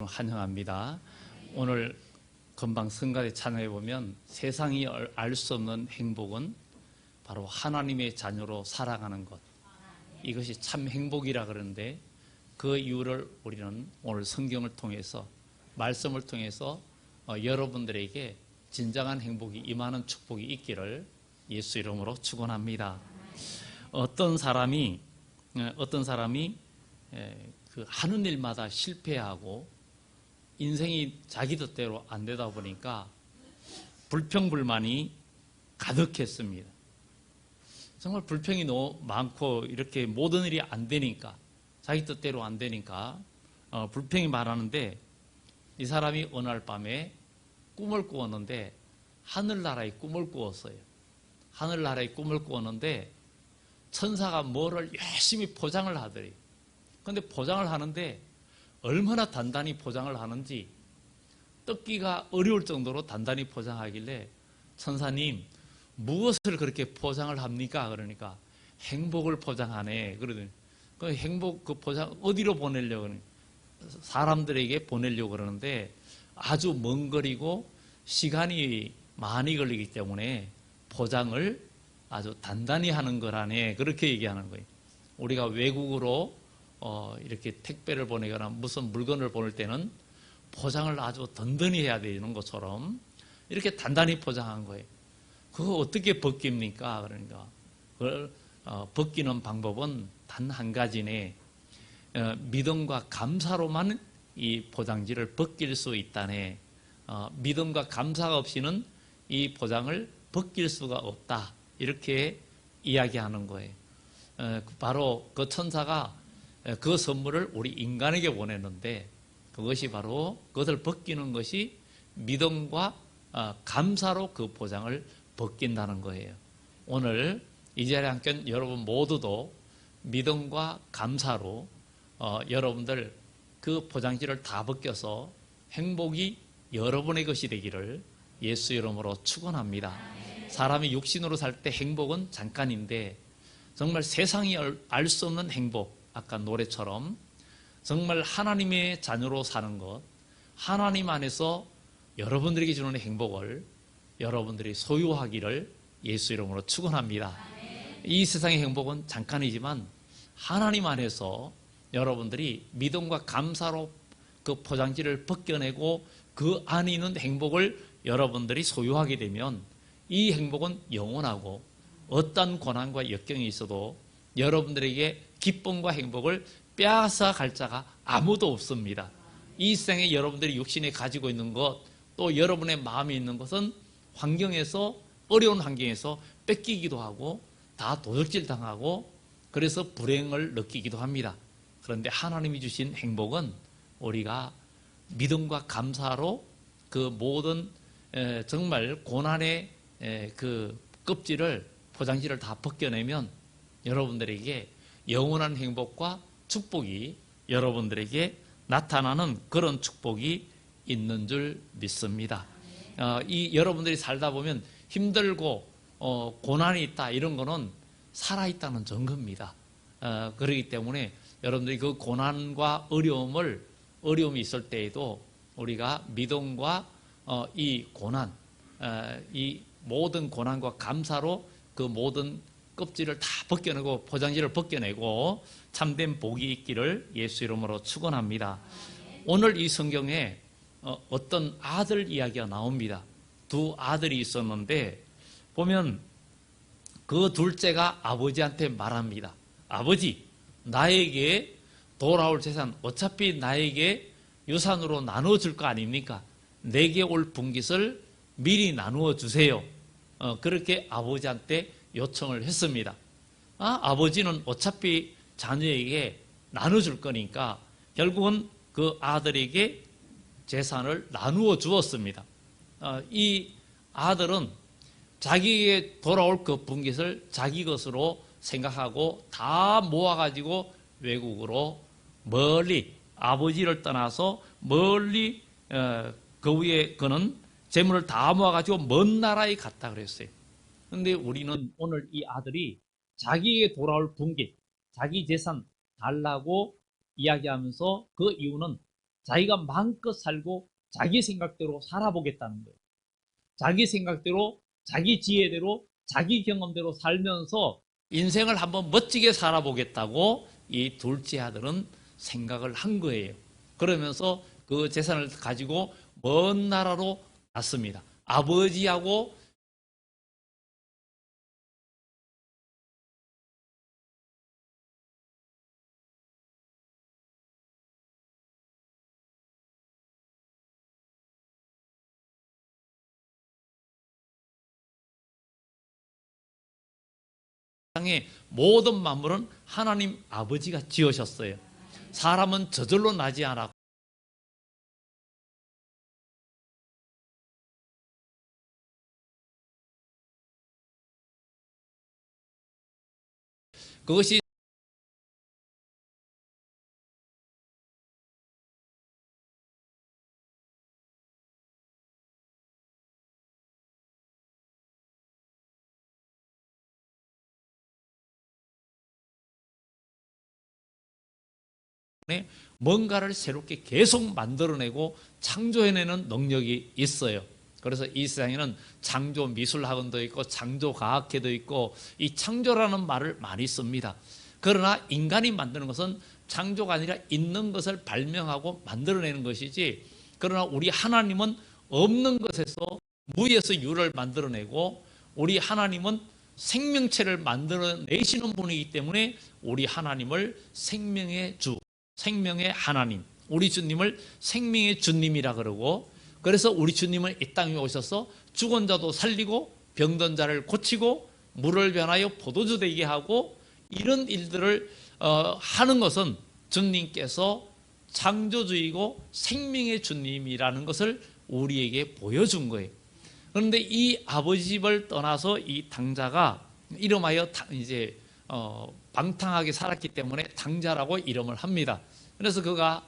환영합니다. 오늘 금방 성가대 찬양해 보면 세상이 알 수 없는 행복은 바로 하나님의 자녀로 살아가는 것, 이것이 참 행복이라 그러는데, 그 이유를 우리는 오늘 성경을 통해서, 말씀을 통해서 여러분들에게 진정한 행복이 임하는 축복이 있기를 예수 이름으로 축원합니다. 어떤 사람이 그 하는 일마다 실패하고 인생이 자기 뜻대로 안 되다 보니까 불평불만이 가득했습니다. 정말 불평이 너무 많고, 이렇게 모든 일이 안 되니까, 자기 뜻대로 안 되니까 불평이 많았는데, 이 사람이 어느 날 밤에 꿈을 꾸었는데, 하늘나라의 꿈을 꾸었어요. 하늘나라의 꿈을 꾸었는데 천사가 뭐를 열심히 포장을 하더래요. 그런데 포장을 하는데 얼마나 단단히 포장을 하는지 뜯기가 어려울 정도로 단단히 포장하길래, 천사님 무엇을 그렇게 포장을 합니까? 그러니까 행복을 포장하네. 그러더니 그 행복 그 포장 어디로 보내려고 그러니 사람들에게 보내려고 그러는데, 아주 먼 거리고 시간이 많이 걸리기 때문에 포장을 아주 단단히 하는 거라네. 그렇게 얘기하는 거예요. 우리가 외국으로 이렇게 택배를 보내거나 무슨 물건을 보낼 때는 포장을 아주 든든히 해야 되는 것처럼 이렇게 단단히 포장한 거예요. 그거 어떻게 벗깁니까? 그러니까 그걸 벗기는 방법은 단 한 가지네. 믿음과 감사로만 이 포장지를 벗길 수 있다네. 믿음과 감사가 없이는 이 포장을 벗길 수가 없다. 이렇게 이야기하는 거예요. 바로 그 천사가 그 선물을 우리 인간에게 보냈는데, 그것이 바로 그것을 벗기는 것이 믿음과 감사로 그 포장을 벗긴다는 거예요. 오늘 이 자리에 함께 여러분 모두도 믿음과 감사로 여러분들 그 포장지를 다 벗겨서 행복이 여러분의 것이 되기를 예수 이름으로 축원합니다. 사람이 육신으로 살 때 행복은 잠깐인데, 정말 세상이 알 수 없는 행복, 아까 노래처럼 정말 하나님의 자녀로 사는 것, 하나님 안에서 여러분들에게 주는 행복을 여러분들이 소유하기를 예수 이름으로 축원합니다. 이 세상의 행복은 잠깐이지만 하나님 안에서 여러분들이 믿음과 감사로 그 포장지를 벗겨내고 그 안에 있는 행복을 여러분들이 소유하게 되면, 이 행복은 영원하고 어떤 고난과 역경이 있어도 여러분들에게 기쁨과 행복을 빼앗아 갈 자가 아무도 없습니다. 이 세상에 여러분들이 육신에 가지고 있는 것, 또 여러분의 마음에 있는 것은 환경에서, 어려운 환경에서 뺏기기도 하고 다 도적질 당하고 그래서 불행을 느끼기도 합니다. 그런데 하나님이 주신 행복은 우리가 믿음과 감사로 그 모든 정말 고난의 그 껍질을, 포장지를 다 벗겨내면 여러분들에게 영원한 행복과 축복이 여러분들에게 나타나는 그런 축복이 있는 줄 믿습니다. 이 여러분들이 살다 보면 힘들고 고난이 있다, 이런 거는 살아있다는 증거입니다. 그렇기 때문에 여러분들이 그 고난과 어려움이 있을 때에도 우리가 믿음과 이 고난, 이 모든 고난과 감사로 그 모든 껍질을 다 벗겨내고 포장지를 벗겨내고 참된 복이 있기를 예수 이름으로 축원합니다. 오늘 이 성경에 어떤 아들 이야기가 나옵니다. 두 아들이 있었는데 보면 그 둘째가 아버지한테 말합니다. 아버지, 나에게 돌아올 재산 어차피 나에게 유산으로 나눠줄 거 아닙니까? 내게 올 분깃을 미리 나누어 주세요. 그렇게 아버지한테 요청을 했습니다. 아버지는 어차피 자녀에게 나눠줄 거니까 결국은 그 아들에게 재산을 나누어 주었습니다. 이 아들은 자기에게 돌아올 그 분깃을 자기 것으로 생각하고 다 모아가지고 외국으로 멀리, 아버지를 떠나서 멀리 그 위에 그는 재물을 다 모아가지고 먼 나라에 갔다 그랬어요. 그런데 우리는 오늘 이 아들이 자기에게 돌아올 분깃, 자기 재산 달라고 이야기하면서 그 이유는 자기가 마음껏 살고 자기 생각대로 살아보겠다는 거예요. 자기 생각대로, 자기 지혜대로, 자기 경험대로 살면서 인생을 한번 멋지게 살아보겠다고 이 둘째 아들은 생각을 한 거예요. 그러면서 그 재산을 가지고 먼 나라로 갔습니다. 아버지하고 세상의 모든 만물은 하나님 아버지가 지으셨어요. 사람은 저절로 나지 않았고 그것이 뭔가를 새롭게 계속 만들어내고 창조해내는 능력이 있어요. 그래서 이 세상에는 창조 미술학원도 있고 창조 과학회도 있고 이 창조라는 말을 많이 씁니다. 그러나 인간이 만드는 것은 창조가 아니라 있는 것을 발명하고 만들어내는 것이지, 그러나 우리 하나님은 없는 것에서 무에서 유를 만들어내고 우리 하나님은 생명체를 만들어내시는 분이기 때문에 우리 하나님을 생명의 주, 생명의 하나님, 우리 주님을 생명의 주님이라 그러고, 그래서 우리 주님은 이 땅에 오셔서 죽은 자도 살리고 병든 자를 고치고 물을 변하여 포도주 되게 하고 이런 일들을 하는 것은 주님께서 창조주이고 생명의 주님이라는 것을 우리에게 보여준 거예요. 그런데 이 아버지 집을 떠나서 이 당자가 이름하여 이제 방탕하게 살았기 때문에 당자라고 이름을 합니다. 그래서 그가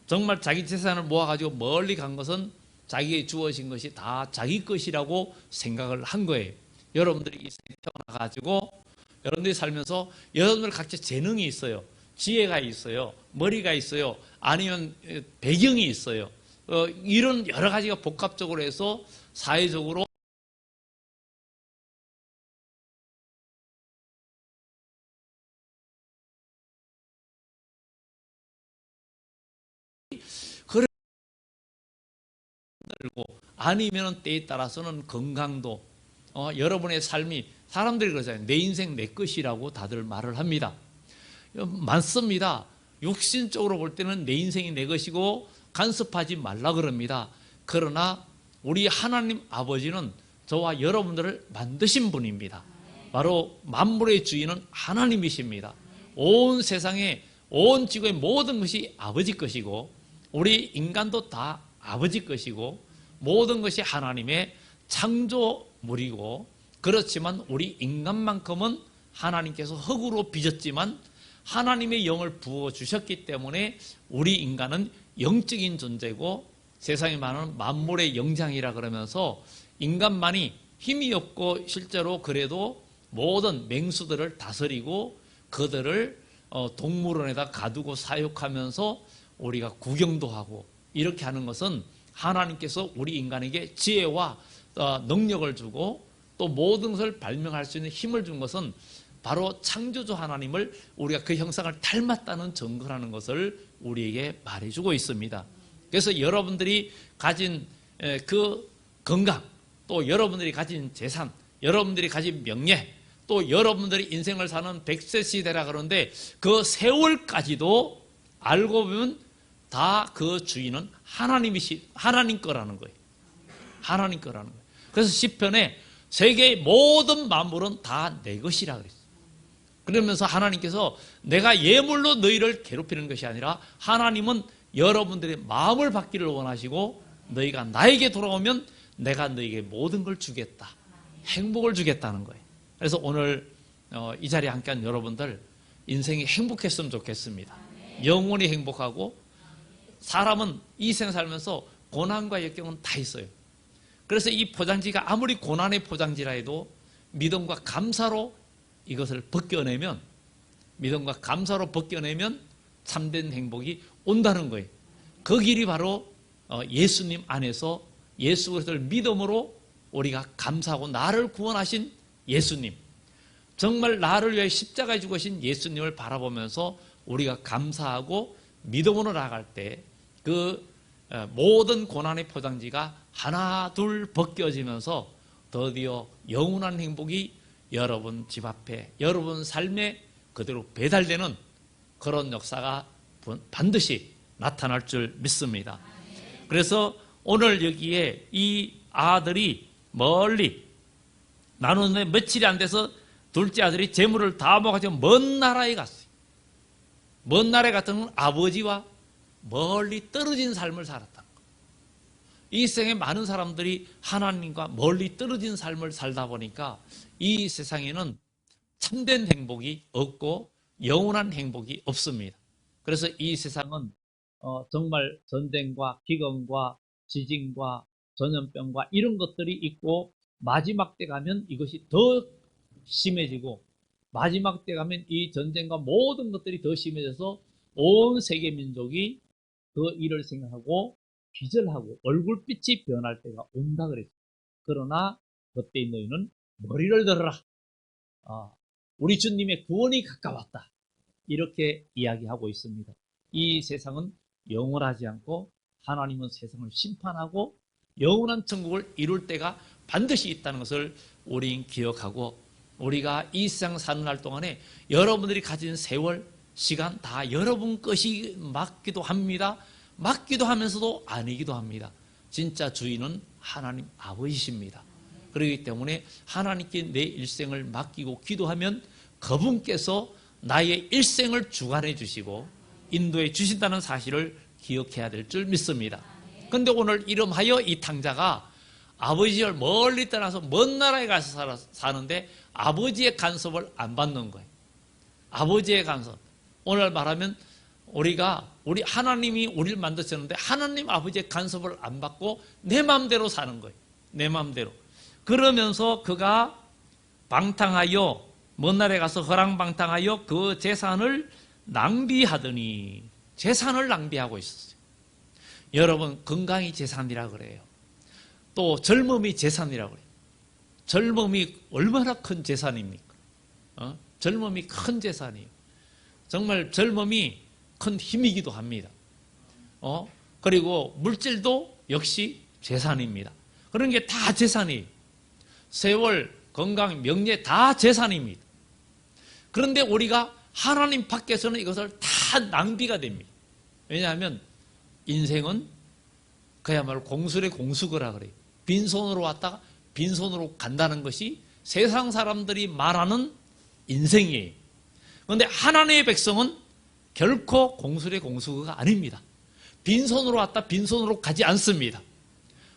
정말 자기 재산을 모아가지고 멀리 간 것은 자기에게 주어진 것이 다 자기 것이라고 생각을 한 거예요. 여러분들이 이 세상에 태어나가지고 여러분들이 살면서 여러분들 각자 재능이 있어요. 지혜가 있어요. 머리가 있어요. 아니면 배경이 있어요. 이런 여러 가지가 복합적으로 해서 사회적으로 그리고 아니면 때에 따라서는 건강도 여러분의 삶이, 사람들이 그러잖아요. 내 인생 내 것이라고 다들 말을 합니다. 많습니다. 육신적으로 볼 때는 내 인생이 내 것이고 간섭하지 말라 그럽니다. 그러나 우리 하나님 아버지는 저와 여러분들을 만드신 분입니다. 바로 만물의 주인은 하나님이십니다. 온 세상에, 온 지구의 모든 것이 아버지 것이고 우리 인간도 다 아버지 것이고 모든 것이 하나님의 창조물이고, 그렇지만 우리 인간만큼은 하나님께서 흙으로 빚었지만 하나님의 영을 부어주셨기 때문에 우리 인간은 영적인 존재고 세상에 많은 만물의 영장이라 그러면서 인간만이 힘이 없고 실제로 그래도 모든 맹수들을 다스리고 그들을 동물원에다 가두고 사육하면서 우리가 구경도 하고 이렇게 하는 것은 하나님께서 우리 인간에게 지혜와 능력을 주고 또 모든 것을 발명할 수 있는 힘을 준 것은 바로 창조주 하나님을 우리가 그 형상을 닮았다는 증거라는 것을 우리에게 말해주고 있습니다. 그래서 여러분들이 가진 그 건강, 또 여러분들이 가진 재산, 여러분들이 가진 명예, 또 여러분들이 인생을 사는 100세 시대라 그러는데 그 세월까지도 알고 보면 다 그 주인은 하나님 거라는 거예요. 하나님 거라는 거예요. 그래서 시편에 세계의 모든 만물은 다 내 것이라 그랬어요. 그러면서 하나님께서 내가 예물로 너희를 괴롭히는 것이 아니라 하나님은 여러분들의 마음을 받기를 원하시고 너희가 나에게 돌아오면 내가 너희에게 모든 걸 주겠다. 행복을 주겠다는 거예요. 그래서 오늘 이 자리에 함께한 여러분들 인생이 행복했으면 좋겠습니다. 영원히 행복하고, 사람은 이 생 살면서 고난과 역경은 다 있어요. 그래서 이 포장지가 아무리 고난의 포장지라 해도 믿음과 감사로 이것을 벗겨내면, 믿음과 감사로 벗겨내면 참된 행복이 온다는 거예요. 그 길이 바로 예수님 안에서 예수 그리스도를 믿음으로 우리가 감사하고 나를 구원하신 예수님, 정말 나를 위해 십자가에 죽으신 예수님을 바라보면서 우리가 감사하고 믿음으로 나아갈 때 그 모든 고난의 포장지가 하나 둘 벗겨지면서 드디어 영원한 행복이 여러분 집 앞에, 여러분 삶에 그대로 배달되는 그런 역사가 반드시 나타날 줄 믿습니다. 그래서 오늘 여기에 이 아들이 멀리, 나누는데 며칠이 안 돼서 둘째 아들이 재물을 다 모아가지고 먼 나라에 갔어요. 먼 나라에 갔던 건 아버지와 멀리 떨어진 삶을 살았다는 거예요. 이 세상에 많은 사람들이 하나님과 멀리 떨어진 삶을 살다 보니까 이 세상에는 참된 행복이 없고 영원한 행복이 없습니다. 그래서 이 세상은 정말 전쟁과 기근과 지진과 전염병과 이런 것들이 있고, 마지막 때 가면 이것이 더 심해지고, 마지막 때 가면 이 전쟁과 모든 것들이 더 심해져서 온 세계 민족이 그 일을 생각하고 기절하고 얼굴빛이 변할 때가 온다 그랬죠. 그러나 그때 너희는 머리를 들어라. 우리 주님의 구원이 가까웠다. 이렇게 이야기하고 있습니다. 이 세상은 영원하지 않고 하나님은 세상을 심판하고 영원한 천국을 이룰 때가 반드시 있다는 것을 우리는 기억하고, 우리가 이 세상 사는 날 동안에 여러분들이 가진 세월, 시간 다 여러분 것이 맞기도 합니다. 맞기도 하면서도 아니기도 합니다. 진짜 주인은 하나님 아버지십니다. 그렇기 때문에 하나님께 내 일생을 맡기고 기도하면 그분께서 나의 일생을 주관해 주시고 인도해 주신다는 사실을 기억해야 될 줄 믿습니다. 그런데 오늘 이름하여 이 탕자가 아버지를 멀리 떠나서 먼 나라에 가서 사는데 아버지의 간섭을 안 받는 거예요. 아버지의 간섭. 오늘 말하면 우리 하나님이 우리를 만드셨는데 하나님 아버지의 간섭을 안 받고 내 마음대로 사는 거예요. 내 마음대로. 그러면서 그가 방탕하여 먼 나라에 가서 허랑방탕하여 그 재산을 낭비하더니, 재산을 낭비하고 있었어요. 여러분, 건강이 재산이라 그래요. 또 젊음이 재산이라고 그래요. 젊음이 얼마나 큰 재산입니까? 젊음이 큰 재산이에요. 정말 젊음이 큰 힘이기도 합니다. 그리고 물질도 역시 재산입니다. 그런 게 다 재산이에요. 세월, 건강, 명예 다 재산입니다. 그런데 우리가 하나님 밖에서는 이것을 다 낭비가 됩니다. 왜냐하면 인생은 그야말로 공술의 공수거라 그래요. 빈손으로 왔다가 빈손으로 간다는 것이 세상 사람들이 말하는 인생이에요. 그런데 하나님의 백성은 결코 공술의 공수거가 아닙니다. 빈손으로 왔다 빈손으로 가지 않습니다.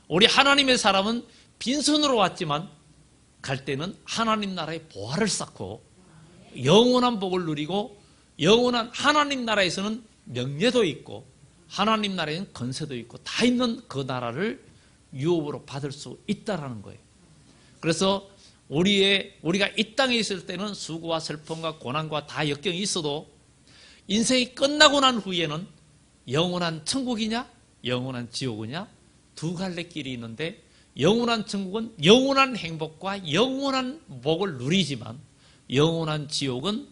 우리 하나님의 사람은 빈손으로 왔지만 갈 때는 하나님 나라의 보화를 쌓고 영원한 복을 누리고, 영원한 하나님 나라에서는 명예도 있고 하나님 나라에는 건세도 있고 다 있는 그 나라를 유업으로 받을 수 있다라는 거예요. 그래서 우리가 이 땅에 있을 때는 수고와 슬픔과 고난과 다 역경이 있어도 인생이 끝나고 난 후에는 영원한 천국이냐 영원한 지옥이냐 두 갈래 길이 있는데, 영원한 천국은 영원한 행복과 영원한 복을 누리지만 영원한 지옥은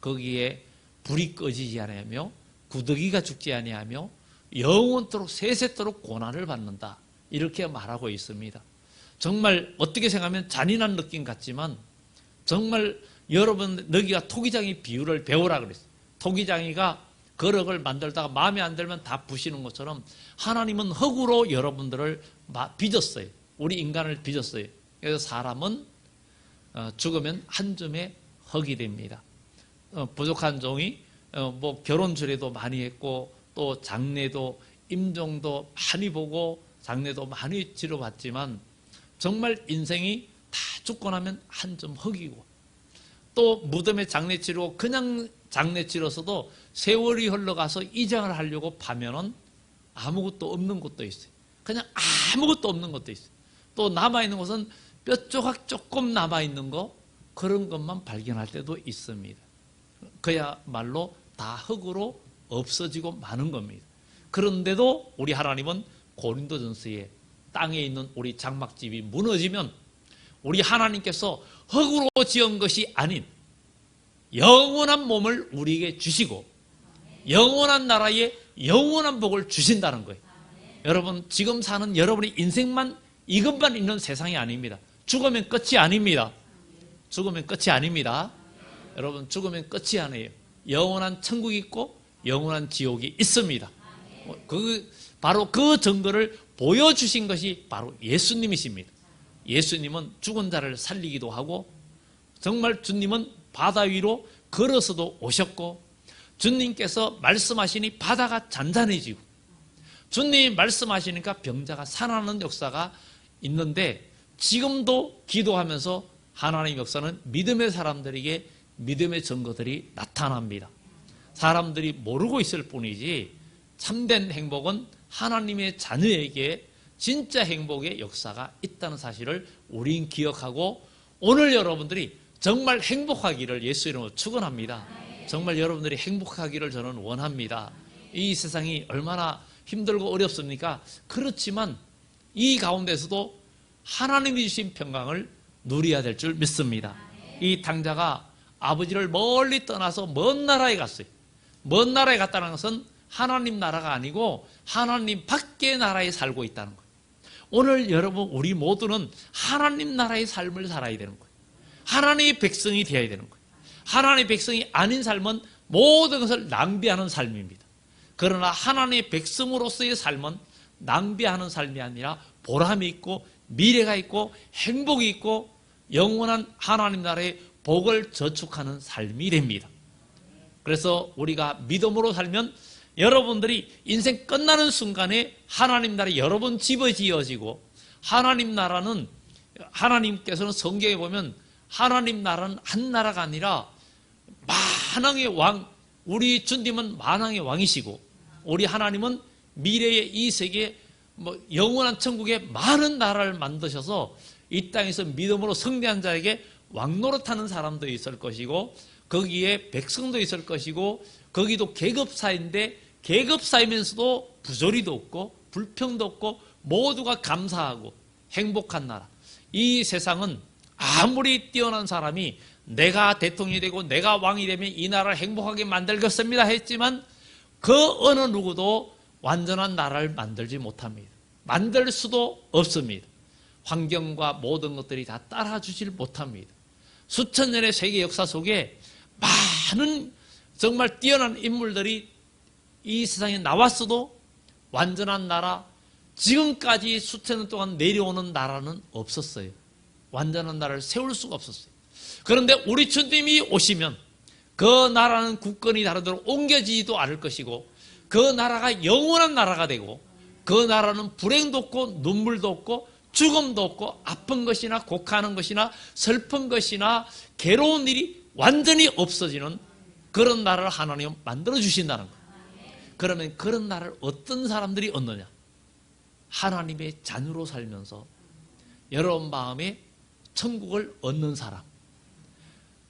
거기에 불이 꺼지지 아니하며 구더기가 죽지 아니하며 영원토록 세세토록 고난을 받는다. 이렇게 말하고 있습니다. 정말 어떻게 생각하면 잔인한 느낌 같지만, 정말 여러분 너희가 토기장이 비유를 배우라 그랬어요. 토기장이가 거럭을 만들다가 마음에 안 들면 다 부시는 것처럼 하나님은 흙으로 여러분들을 빚었어요. 우리 인간을 빚었어요. 그래서 사람은 죽으면 한 줌의 흙이 됩니다. 부족한 종이 결혼 주례도 많이 했고 또 장례도 임종도 많이 보고 장례도 많이 치러봤지만 정말 인생이 다 죽고 나면 한 줌 흙이고, 또 무덤에 장례 치르고 그냥 장례 치러서도 세월이 흘러가서 이장을 하려고 파면은 아무것도 없는 곳도 있어요. 그냥 아무것도 없는 것도 있어요. 또 남아있는 곳은 뼈조각 조금 남아있는 거, 그런 것만 발견할 때도 있습니다. 그야말로 다 흙으로 없어지고 마는 겁니다. 그런데도 우리 하나님은 고린도전서에 땅에 있는 우리 장막집이 무너지면 우리 하나님께서 흙으로 지은 것이 아닌 영원한 몸을 우리에게 주시고 영원한 나라에 영원한 복을 주신다는 거예요. 여러분, 지금 사는 여러분의 인생만 이것만 있는 세상이 아닙니다. 죽으면 끝이 아닙니다. 죽으면 끝이 아닙니다. 여러분, 죽으면 끝이 아니에요. 영원한 천국이 있고 영원한 지옥이 있습니다. 바로 그 증거를 보여주신 것이 바로 예수님이십니다. 예수님은 죽은 자를 살리기도 하고 정말 주님은 바다 위로 걸어서도 오셨고 주님께서 말씀하시니 바다가 잔잔해지고 주님이 말씀하시니까 병자가 살아나는 역사가 있는데 지금도 기도하면서 하나님의 역사는 믿음의 사람들에게 믿음의 증거들이 나타납니다. 사람들이 모르고 있을 뿐이지 참된 행복은 하나님의 자녀에게 진짜 행복의 역사가 있다는 사실을 우린 기억하고 오늘 여러분들이 정말 행복하기를 예수 이름으로 축원합니다. 정말 여러분들이 행복하기를 저는 원합니다. 이 세상이 얼마나 힘들고 어렵습니까? 그렇지만 이 가운데서도 하나님이 주신 평강을 누려야 될 줄 믿습니다. 이 탕자가 아버지를 멀리 떠나서 먼 나라에 갔어요. 먼 나라에 갔다는 것은 하나님 나라가 아니고 하나님 밖의 나라에 살고 있다는 거예요. 오늘 여러분 우리 모두는 하나님 나라의 삶을 살아야 되는 거예요. 하나님의 백성이 되어야 되는 거예요. 하나님의 백성이 아닌 삶은 모든 것을 낭비하는 삶입니다. 그러나 하나님의 백성으로서의 삶은 낭비하는 삶이 아니라 보람이 있고 미래가 있고 행복이 있고 영원한 하나님 나라의 복을 저축하는 삶이 됩니다. 그래서 우리가 믿음으로 살면 여러분들이 인생 끝나는 순간에 하나님 나라에 여러 번 집어지어지고 하나님 나라는 하나님께서는 성경에 보면 하나님 나라는 한 나라가 아니라 만왕의 왕, 우리 주님은 만왕의 왕이시고 우리 하나님은 미래의 이 세계 영원한 천국에 많은 나라를 만드셔서 이 땅에서 믿음으로 성대한 자에게 왕노릇하는 사람도 있을 것이고 거기에 백성도 있을 것이고 거기도 계급사인데 계급사이면서도 부조리도 없고 불평도 없고 모두가 감사하고 행복한 나라. 이 세상은 아무리 뛰어난 사람이 내가 대통령이 되고 내가 왕이 되면 이 나라를 행복하게 만들겠습니다 했지만 그 어느 누구도 완전한 나라를 만들지 못합니다. 만들 수도 없습니다. 환경과 모든 것들이 다 따라주질 못합니다. 수천 년의 세계 역사 속에 많은 정말 뛰어난 인물들이 이 세상에 나왔어도 완전한 나라, 지금까지 수천 년 동안 내려오는 나라는 없었어요. 완전한 나라를 세울 수가 없었어요. 그런데 우리 주님이 오시면 그 나라는 국권이 다르도록 옮겨지지도 않을 것이고 그 나라가 영원한 나라가 되고 그 나라는 불행도 없고 눈물도 없고 죽음도 없고 아픈 것이나 곡하는 것이나 슬픈 것이나 괴로운 일이 완전히 없어지는 그런 나라를 하나님은 만들어 주신다는 거예요. 그러면 그런 나라를 어떤 사람들이 얻느냐? 하나님의 자녀로 살면서 여러분 마음에 천국을 얻는 사람.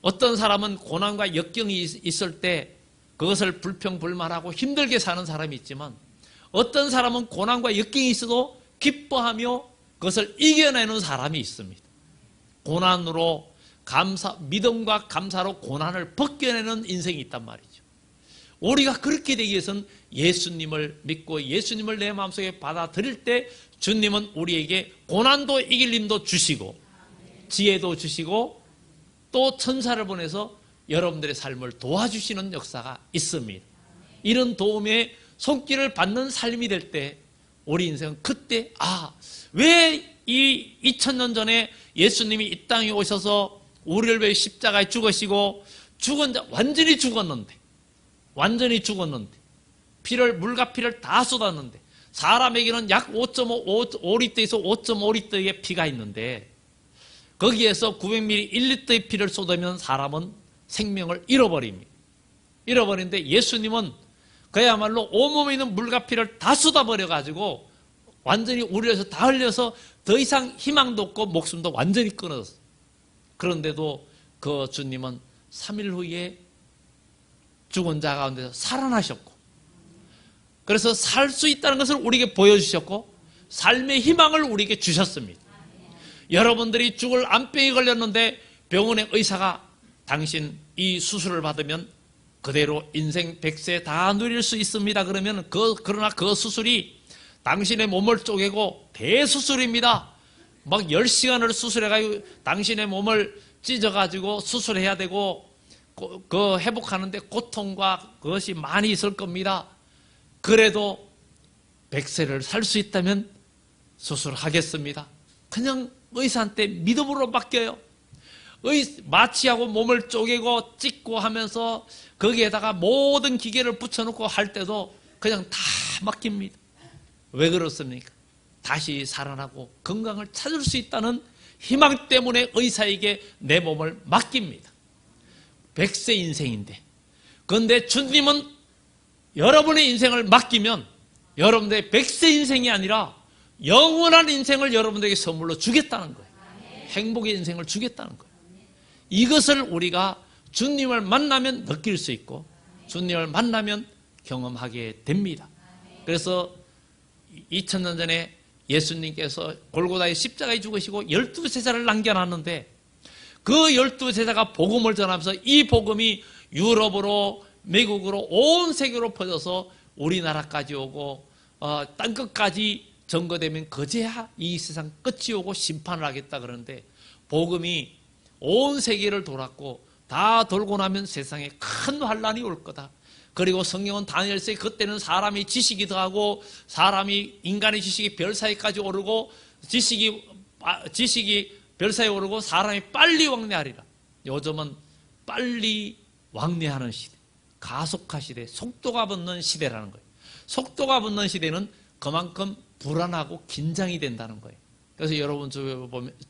어떤 사람은 고난과 역경이 있을 때 그것을 불평불만하고 힘들게 사는 사람이 있지만 어떤 사람은 고난과 역경이 있어도 기뻐하며 그것을 이겨내는 사람이 있습니다. 고난으로 믿음과 감사로 고난을 벗겨내는 인생이 있단 말이죠. 우리가 그렇게 되기 위해서는 예수님을 믿고 예수님을 내 마음속에 받아들일 때 주님은 우리에게 고난도 이길 힘도 주시고 지혜도 주시고 또 천사를 보내서 여러분들의 삶을 도와주시는 역사가 있습니다. 이런 도움의 손길을 받는 삶이 될 때 우리 인생은 그때 왜 이 2000년 전에 예수님이 이 땅에 오셔서 우리를 위해 십자가에 죽으시고 완전히 죽었는데 물과 피를 다 쏟았는데 사람에게는 약 5.5리터에서 5.5리터의 피가 있는데 거기에서 900ml 1리터의 피를 쏟으면 사람은 생명을 잃어버립니다. 잃어버리는데 예수님은 그야말로 온몸에 있는 물과 피를 다 쏟아버려가지고 완전히 우리를 위해서 다 흘려서 더 이상 희망도 없고 목숨도 완전히 끊어졌어요. 그런데도 그 주님은 3일 후에 죽은 자 가운데서 살아나셨고 그래서 살 수 있다는 것을 우리에게 보여주셨고 삶의 희망을 우리에게 주셨습니다. 여러분들이 죽을 암병이 걸렸는데 병원의 의사가 당신 이 수술을 받으면 그대로 인생 100세 다 누릴 수 있습니다. 그러면 그러나 그 수술이 당신의 몸을 쪼개고 대수술입니다. 막 10시간을 수술해가지고 당신의 몸을 찢어가지고 수술해야 되고 그 회복하는데 고통과 그것이 많이 있을 겁니다. 그래도 100세를 살 수 있다면 수술하겠습니다. 그냥 의사한테 믿음으로 맡겨요. 마취하고 몸을 쪼개고 찢고 하면서 거기에다가 모든 기계를 붙여놓고 할 때도 그냥 다 맡깁니다. 왜 그렇습니까? 다시 살아나고 건강을 찾을 수 있다는 희망 때문에 의사에게 내 몸을 맡깁니다. 100세 인생인데. 그런데 주님은 여러분의 인생을 맡기면 여러분들의 100세 인생이 아니라 영원한 인생을 여러분들에게 선물로 주겠다는 거예요. 행복의 인생을 주겠다는 거예요. 이것을 우리가 주님을 만나면 느낄 수 있고 주님을 만나면 경험하게 됩니다. 그래서 2000년 전에 예수님께서 골고다의 십자가에 죽으시고 12제자를 남겨놨는데 그 12제자가 복음을 전하면서 이 복음이 유럽으로 미국으로 온 세계로 퍼져서 우리나라까지 오고 땅끝까지 전거되면 그제야 이 세상 끝이 오고 심판을 하겠다 그러는데 복음이 온 세계를 돌았고 다 돌고 나면 세상에 큰 환란이 올 거다. 그리고 성경은 다니엘서에 그때는 사람이 지식이 더하고 사람이 인간의 지식이 별 사이까지 오르고 지식이 별 사이에 오르고 사람이 빨리 왕래하리라. 요즘은 빨리 왕래하는 시대, 가속화 시대, 속도가 붙는 시대라는 거예요. 속도가 붙는 시대는 그만큼 불안하고 긴장이 된다는 거예요. 그래서 여러분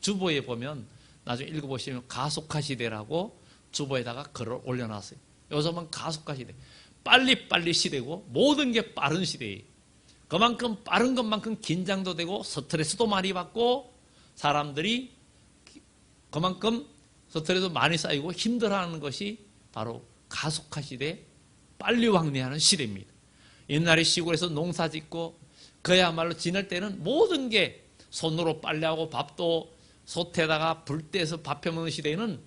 주보에 보면 나중에 읽어보시면 가속화 시대라고 주보에다가 글을 올려놨어요. 요즘은 가속화 시대. 빨리빨리 시대고 모든 게 빠른 시대예요. 그만큼 빠른 것만큼 긴장도 되고 스트레스도 많이 받고 사람들이 그만큼 스트레스도 많이 쌓이고 힘들어하는 것이 바로 가속화 시대, 빨리 왕래하는 시대입니다. 옛날에 시골에서 농사 짓고 그야말로 지낼 때는 모든 게 손으로 빨래하고 밥도 솥에다가 불 떼서 밥 해먹는 시대에는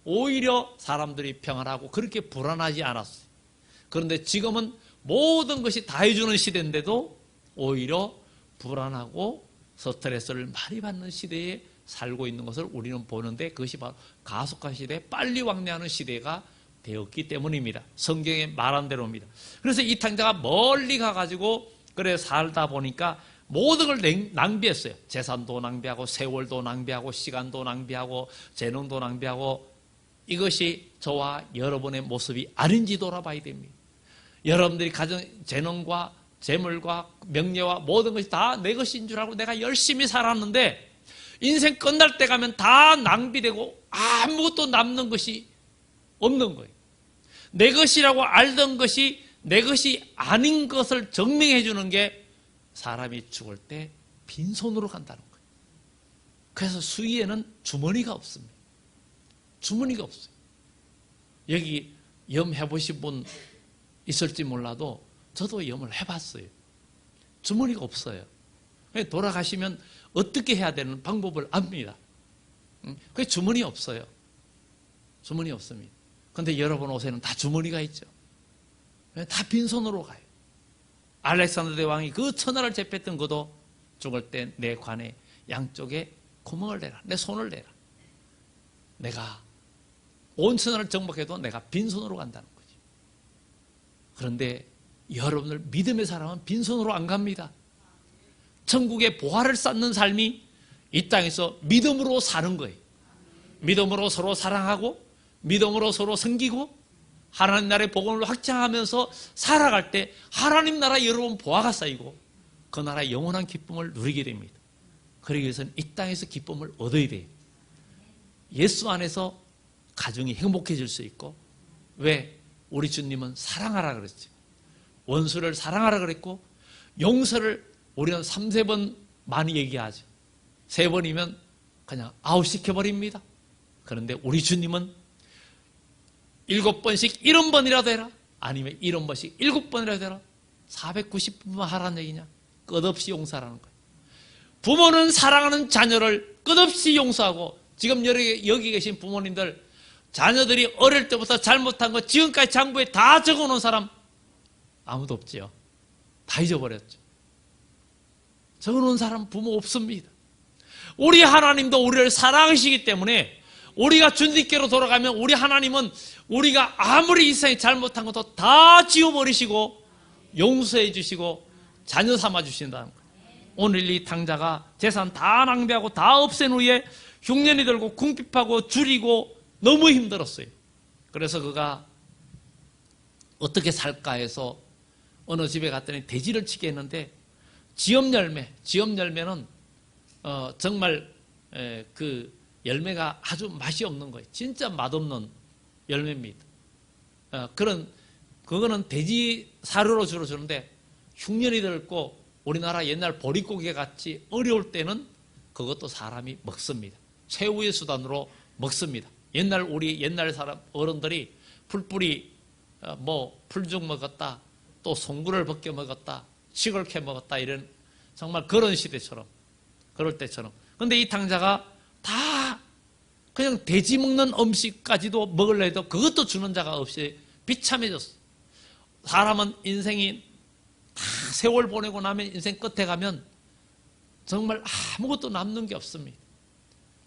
오히려 사람들이 평안하고 그렇게 불안하지 않았어요. 그런데 지금은 모든 것이 다 해주는 시대인데도 오히려 불안하고 스트레스를 많이 받는 시대에 살고 있는 것을 우리는 보는데 그것이 바로 가속화 시대, 빨리 왕래하는 시대가 되었기 때문입니다. 성경에 말한 대로입니다. 그래서 이 탕자가 멀리 가가지고 그래 살다 보니까 모든 걸 낭비했어요. 재산도 낭비하고 세월도 낭비하고 시간도 낭비하고 재능도 낭비하고 이것이 저와 여러분의 모습이 아닌지 돌아봐야 됩니다. 여러분들이 가진 재능과 재물과 명예와 모든 것이 다 내 것인 줄 알고 내가 열심히 살았는데 인생 끝날 때 가면 다 낭비되고 아무것도 남는 것이 없는 거예요. 내 것이라고 알던 것이 내 것이 아닌 것을 증명해 주는 게 사람이 죽을 때 빈손으로 간다는 거예요. 그래서 수의에는 주머니가 없습니다. 주머니가 없어요. 여기 염 해보신 분 있을지 몰라도 저도 염을 해봤어요. 주머니가 없어요. 돌아가시면 어떻게 해야 되는 방법을 압니다. 그게 주머니 없어요. 주머니 없습니다. 그런데 여러분 옷에는 다 주머니가 있죠. 다 빈손으로 가요. 알렉산더 대왕이 그 천하를 제패했던 그도 죽을 때 내 관에 양쪽에 구멍을 내라. 내 손을 내라. 내가 온 천하를 정복해도 내가 빈손으로 간다는 거지. 그런데 여러분들 믿음의 사람은 빈손으로 안 갑니다. 천국의 보화를 쌓는 삶이 이 땅에서 믿음으로 사는 거예요. 믿음으로 서로 사랑하고 믿음으로 서로 섬기고 하나님 나라의 복음을 확장하면서 살아갈 때 하나님 나라 여러분 보화가 쌓이고 그 나라의 영원한 기쁨을 누리게 됩니다. 그러기 위해서는 이 땅에서 기쁨을 얻어야 돼요. 예수 안에서 가정이 행복해질 수 있고 왜? 우리 주님은 사랑하라 그랬죠. 원수를 사랑하라 그랬고 용서를 우리는 3-4번 많이 얘기하죠. 3번이면 그냥 아웃시켜버립니다. 그런데 우리 주님은 7번씩 70번이라도 해라. 아니면 70번씩 7번이라도 해라. 490분만 하라는 얘기냐? 끝없이 용서하라는 거예요. 부모는 사랑하는 자녀를 끝없이 용서하고, 지금 여기 계신 부모님들, 자녀들이 어릴 때부터 잘못한 거 지금까지 장부에 다 적어놓은 사람 아무도 없지요. 다 잊어버렸죠. 적어놓은 사람 부모 없습니다. 우리 하나님도 우리를 사랑하시기 때문에 우리가 주님께로 돌아가면 우리 하나님은 우리가 아무리 이 세상에 잘못한 것도 다 지워버리시고 용서해 주시고 자녀 삼아 주신다는 거예요. 오늘 이 탕자가 재산 다 낭비하고 다 없앤 후에 흉년이 들고 궁핍하고 줄이고 너무 힘들었어요. 그래서 그가 어떻게 살까 해서 어느 집에 갔더니 돼지를 치게 했는데 지엄열매는 정말 그 열매가 아주 맛이 없는 거예요. 진짜 맛없는 열매입니다. 그거는 돼지 사료로 주로 주는데 흉년이 들고 우리나라 옛날 보릿고개 같이 어려울 때는 그것도 사람이 먹습니다. 최후의 수단으로 먹습니다. 우리 옛날 사람 어른들이 풀뿌리 풀죽 먹었다, 또 송구를 벗겨 먹었다, 식을 캐 먹었다, 이런 정말 그런 시대처럼, 그럴 때처럼. 근데 이 탕자가 다 그냥 돼지 먹는 음식까지도 먹으려 해도 그것도 주는 자가 없이 비참해졌어. 사람은 인생이 다 세월 보내고 나면 인생 끝에 가면 정말 아무것도 남는 게 없습니다.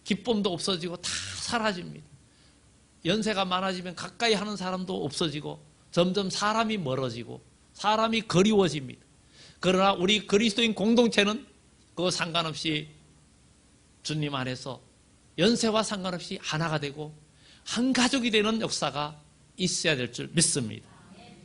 기쁨도 없어지고 다 사라집니다. 연세가 많아지면 가까이 하는 사람도 없어지고 점점 사람이 멀어지고 사람이 그리워집니다. 그러나 우리 그리스도인 공동체는 그거 상관없이 주님 안에서 연세와 상관없이 하나가 되고 한 가족이 되는 역사가 있어야 될 줄 믿습니다.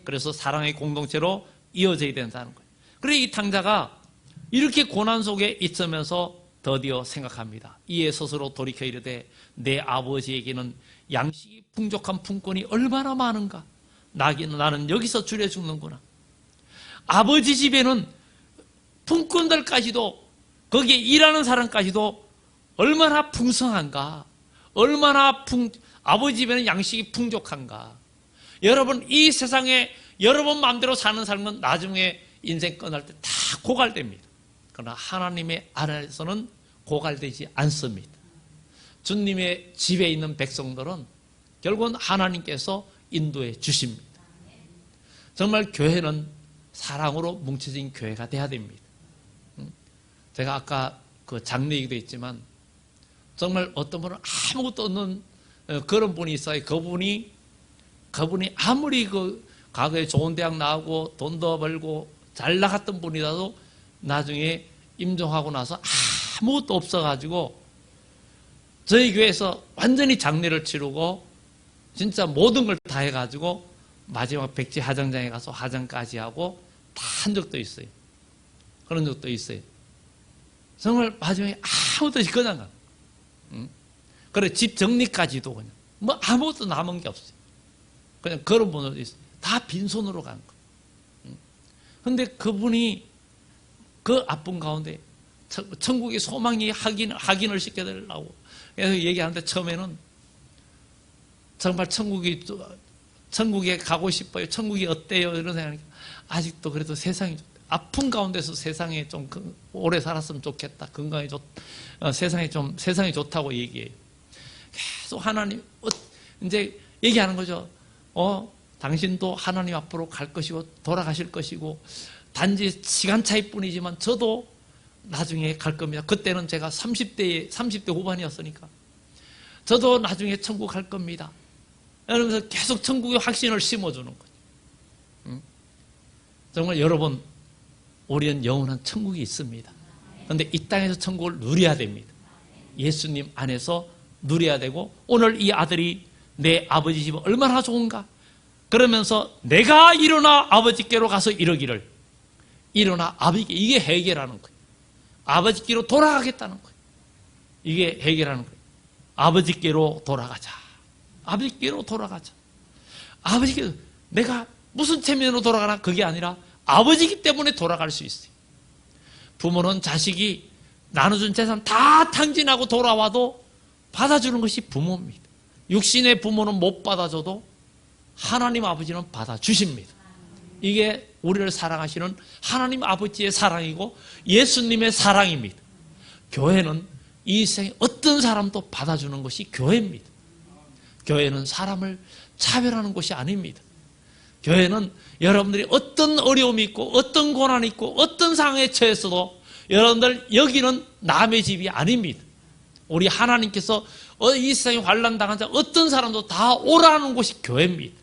그래서 사랑의 공동체로 이어져야 된다는 거예요. 그래서 이 탕자가 이렇게 고난 속에 있으면서 드디어 생각합니다. 이에 스스로 돌이켜 이르되 내 아버지에게는 양식이 풍족한 품꾼이 얼마나 많은가. 나는 여기서 줄여 죽는구나. 아버지 집에는 품꾼들까지도, 거기에 일하는 사람까지도 얼마나 풍성한가, 아버지 집에는 양식이 풍족한가. 여러분, 이 세상에 여러분 마음대로 사는 삶은 나중에 인생 끝날 때 다 고갈됩니다. 그러나 하나님의 안에서는 고갈되지 않습니다. 주님의 집에 있는 백성들은 결국은 하나님께서 인도해 주십니다. 정말 교회는 사랑으로 뭉쳐진 교회가 돼야 됩니다. 제가 아까 그 장례 얘기도 했지만 정말 어떤 분은 아무것도 없는 그런 분이 있어요. 그분이 아무리 그 과거에 좋은 대학 나오고 돈도 벌고 잘 나갔던 분이라도 나중에 임종하고 나서 아무것도 없어가지고 저희 교회에서 완전히 장례를 치르고 진짜 모든 걸 다 해가지고 마지막 백지 화장장에 가서 화장까지 하고 다 한 적도 있어요. 그런 적도 있어요. 정말 마지막에 아무것도 없이 그냥 가. 그래, 집 정리까지도 그냥 뭐 아무것도 남은 게 없어요. 그냥 그런 분들도 있어요. 다 빈손으로 간 거예요. 근데 그분이 그 아픔 가운데 천국의 소망이 확인을 시켜달라고 그래서 얘기하는데 처음에는 정말 천국에 가고 싶어요. 천국이 어때요? 이런 생각이 아직도 그래도 세상이 아픈 가운데서 세상에 좀 오래 살았으면 좋겠다. 건강이 세상이 좋다고 얘기해요. 계속 하나님 이제 얘기하는 거죠. 당신도 하나님 앞으로 갈 것이고 돌아가실 것이고 단지 시간 차이뿐이지만 저도 나중에 갈 겁니다. 그때는 제가 30대 후반이었으니까 저도 나중에 천국 갈 겁니다. 이러면서 계속 천국의 확신을 심어주는 거죠. 정말 여러분, 우리는 영원한 천국이 있습니다. 그런데 이 땅에서 천국을 누려야 됩니다. 예수님 안에서 누려야 되고 오늘 이 아들이 내 아버지 집은 얼마나 좋은가. 그러면서 내가 일어나 아버지께로 가서 이러기를 일어나 아버지께, 이게 해결하는 거예요. 아버지께로 돌아가겠다는 거예요. 이게 해결하는 거예요. 아버지께로 돌아가자. 아버지께로 돌아가자. 아버지께 내가 무슨 체면으로 돌아가나 그게 아니라 아버지기 때문에 돌아갈 수 있어요. 부모는 자식이 나눠준 재산 다 탕진하고 돌아와도 받아주는 것이 부모입니다. 육신의 부모는 못 받아줘도 하나님 아버지는 받아주십니다. 이게 우리를 사랑하시는 하나님 아버지의 사랑이고 예수님의 사랑입니다. 교회는 이 세상에 어떤 사람도 받아주는 것이 교회입니다. 교회는 사람을 차별하는 곳이 아닙니다. 교회는 여러분들이 어떤 어려움이 있고 어떤 고난이 있고 어떤 상황에 처했어도 여러분들 여기는 남의 집이 아닙니다. 우리 하나님께서 이 세상에 환난당한 자 어떤 사람도 다 오라는 곳이 교회입니다.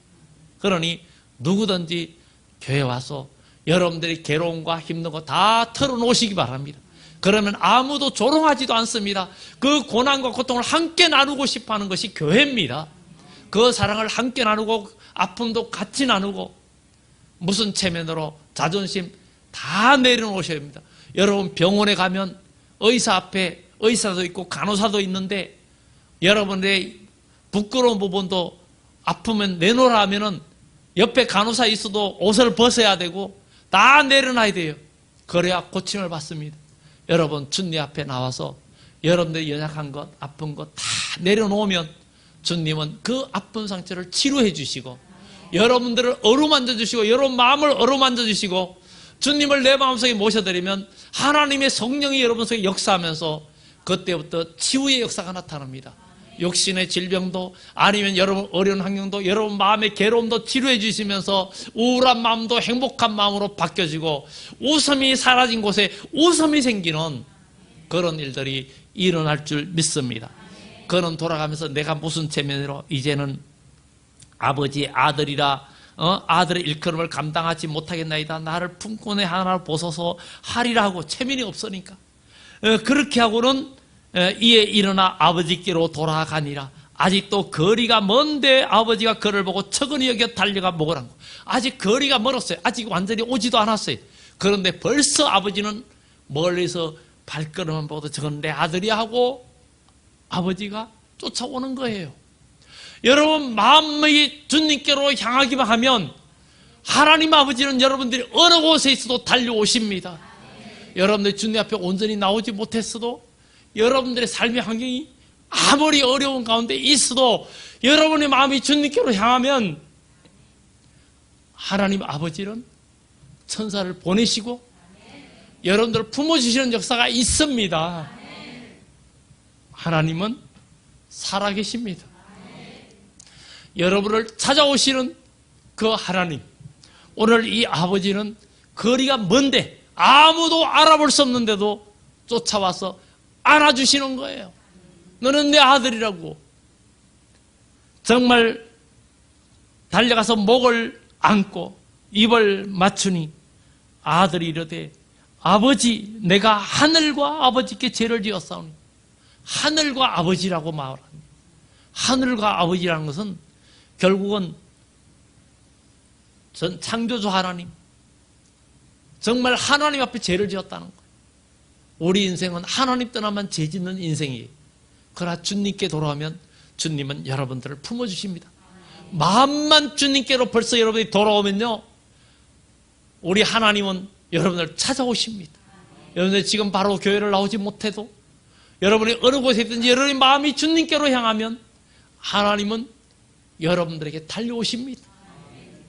그러니 누구든지 교회 와서 여러분들이 괴로움과 힘든 거 다 털어놓으시기 바랍니다. 그러면 아무도 조롱하지도 않습니다. 그 고난과 고통을 함께 나누고 싶어하는 것이 교회입니다. 그 사랑을 함께 나누고 아픔도 같이 나누고 무슨 체면으로 자존심 다 내려놓으셔야 합니다. 여러분 병원에 가면 의사 앞에 의사도 있고 간호사도 있는데 여러분의 부끄러운 부분도 아프면 내놓으라 하면은 옆에 간호사 있어도 옷을 벗어야 되고 다 내려놔야 돼요. 그래야 고침을 받습니다. 여러분 주님 앞에 나와서 여러분들이 연약한 것 아픈 것 다 내려놓으면 주님은 그 아픈 상처를 치료해 주시고 여러분들을 어루만져 주시고 여러분 마음을 어루만져 주시고 주님을 내 마음속에 모셔드리면 하나님의 성령이 여러분 속에 역사하면서 그때부터 치유의 역사가 나타납니다. 육신의 질병도 아니면 여러분 어려운 환경도 여러분 마음의 괴로움도 치료해 주시면서 우울한 마음도 행복한 마음으로 바뀌어지고 웃음이 사라진 곳에 웃음이 생기는 그런 일들이 일어날 줄 믿습니다. 그는 돌아가면서 내가 무슨 체면으로 이제는 아버지의 아들이라 아들의 일컬음을 감당하지 못하겠나이다. 나를 품꾼의 하나를 벗어서 하리라 하고 체면이 없으니까 그렇게 하고는 이에 일어나 아버지께로 돌아가니라. 아직도 거리가 먼데 아버지가 그를 보고 척은히 여겨 달려가 먹으란 거. 아직 거리가 멀었어요. 아직 완전히 오지도 않았어요. 그런데 벌써 아버지는 멀리서 발걸음만 보고도 저건 내 아들이야 하고 아버지가 쫓아오는 거예요. 여러분 마음이 주님께로 향하기만 하면 하나님 아버지는 여러분들이 어느 곳에 있어도 달려오십니다. 여러분들 주님 앞에 온전히 나오지 못했어도 여러분들의 삶의 환경이 아무리 어려운 가운데 있어도 여러분의 마음이 주님께로 향하면 하나님 아버지는 천사를 보내시고 여러분들을 품어주시는 역사가 있습니다. 하나님은 살아계십니다. 여러분을 찾아오시는 그 하나님, 오늘 이 아버지는 거리가 먼데 아무도 알아볼 수 없는데도 쫓아와서 안아주시는 거예요. 너는 내 아들이라고. 정말 달려가서 목을 안고 입을 맞추니 아들이 이르되 아버지 내가 하늘과 아버지께 죄를 지었사오니. 하늘과 아버지라고 말합니다. 하늘과 아버지라는 것은 결국은 전 창조주 하나님, 정말 하나님 앞에 죄를 지었다는 거예요. 우리 인생은 하나님 떠나면 죄 짓는 인생이에요. 그러나 주님께 돌아오면 주님은 여러분들을 품어주십니다. 마음만 주님께로 벌써 여러분이 돌아오면요, 우리 하나님은 여러분을 찾아오십니다. 여러분들 지금 바로 교회를 나오지 못해도 여러분이 어느 곳에 있든지 여러분의 마음이 주님께로 향하면 하나님은 여러분들에게 달려오십니다.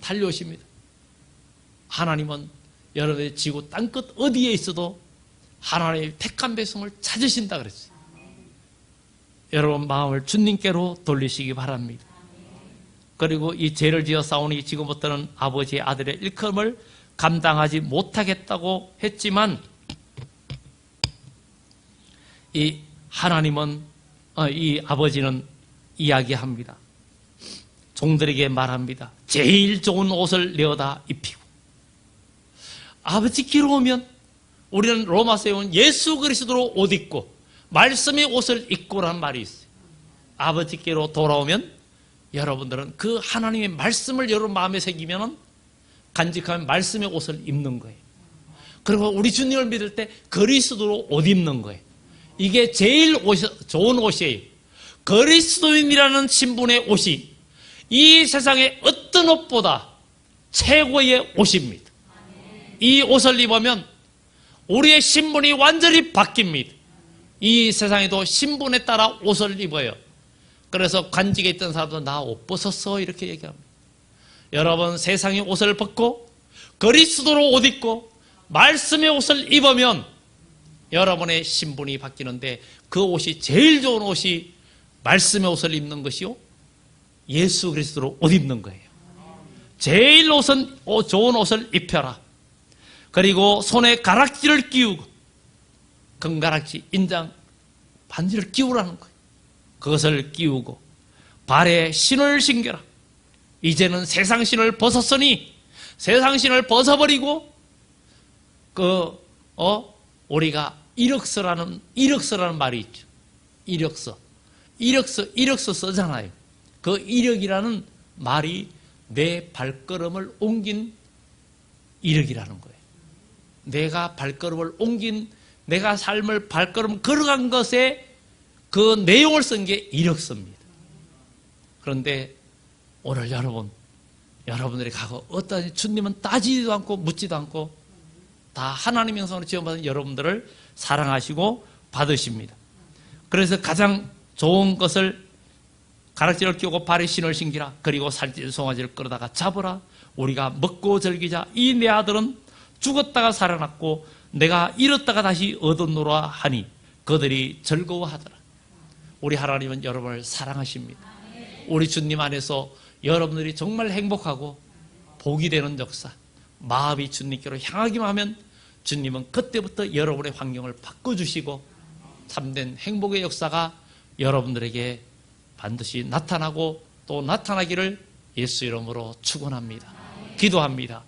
달려오십니다. 하나님은 여러분의 지구 땅끝 어디에 있어도 하나님의 택한 백성을 찾으신다 그랬어요. 여러분 마음을 주님께로 돌리시기 바랍니다. 그리고 이 죄를 지어 싸우니 지금부터는 아버지의 아들의 일컬음을 감당하지 못하겠다고 했지만 이 하나님은 이 아버지는 이야기합니다. 종들에게 말합니다. 제일 좋은 옷을 내어다 입히고. 아버지께로 오면 우리는 로마서에 온 예수 그리스도로 옷 입고 말씀의 옷을 입고란 말이 있어요. 아버지께로 돌아오면 여러분들은 그 하나님의 말씀을 여러분 마음에 새기면 간직하면 말씀의 옷을 입는 거예요. 그리고 우리 주님을 믿을 때 그리스도로 옷 입는 거예요. 이게 제일 좋은 옷이에요. 그리스도인이라는 신분의 옷이 이 세상의 어떤 옷보다 최고의 옷입니다. 이 옷을 입으면 우리의 신분이 완전히 바뀝니다. 이 세상에도 신분에 따라 옷을 입어요. 그래서 관직에 있던 사람도 나 옷 벗었어 이렇게 얘기합니다. 여러분 세상의 옷을 벗고 그리스도로 옷 입고 말씀의 옷을 입으면 여러분의 신분이 바뀌는데, 그 옷이 제일 좋은 옷이 말씀의 옷을 입는 것이요, 예수 그리스도로 옷 입는 거예요. 제일 좋은 옷을 입혀라. 그리고 손에 가락지를 끼우고, 금가락지, 인장 반지를 끼우라는 거예요. 그것을 끼우고 발에 신을 신겨라. 이제는 세상 신을 벗었으니 세상 신을 벗어버리고 우리가 이력서라는 말이 있죠. 이력서 쓰잖아요. 그 이력이라는 말이 내 발걸음을 옮긴 이력이라는 거예요. 내가 발걸음을 옮긴, 내가 삶을 발걸음 걸어간 것에 그 내용을 쓴 게 이력서입니다. 그런데 오늘 여러분들이 가고 어떠한, 주님은 따지지도 않고 묻지도 않고 다 하나님의 형상으로 지음받은 여러분들을 사랑하시고 받으십니다. 그래서 가장 좋은 것을, 가락지를 끼우고 발에 신을 신기라. 그리고 살찐 송아지를 끌어다가 잡으라. 우리가 먹고 즐기자. 이 내 아들은 죽었다가 살아났고 내가 잃었다가 다시 얻었노라 하니 그들이 즐거워하더라. 우리 하나님은 여러분을 사랑하십니다. 우리 주님 안에서 여러분들이 정말 행복하고 복이 되는 역사, 마음이 주님께로 향하기만 하면 주님은 그때부터 여러분의 환경을 바꿔주시고 참된 행복의 역사가 여러분들에게 반드시 나타나고 또 나타나기를 예수 이름으로 축원합니다. 기도합니다.